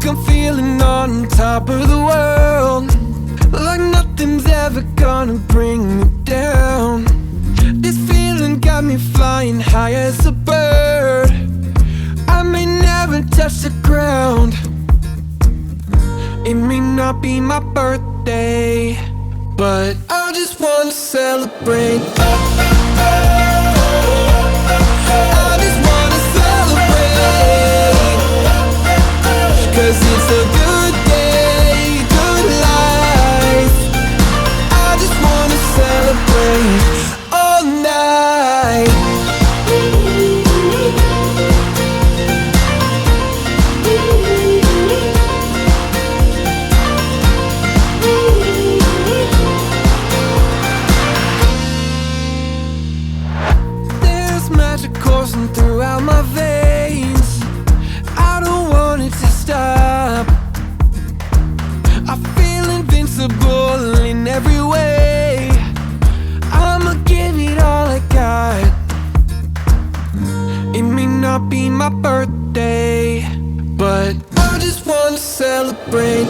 I'm feeling on top of the world, like nothing's ever gonna bring me down. This feeling got me flying high as a bird. I may never touch the ground. It may not be my birthday, but I just wanna celebrate. I just wanna celebrate, 'cause it's a good day, good life. I just wanna celebrate all night. There's magic coursing throughout my veins. I don't want it to stop. I feel invincible in every way. I'ma give it all I got. It may not be my birthday, but I just wanna celebrate.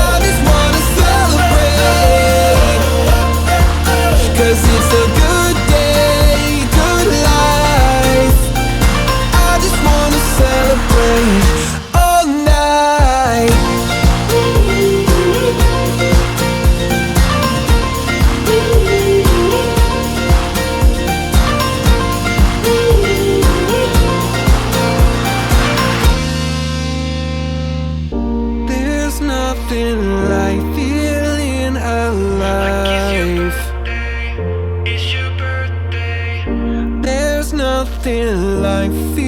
I just wanna celebrate, 'cause it's a good day, good life. I just wanna celebrate all night. There's nothing like feeling alive. It's your birthday. There's nothing like feeling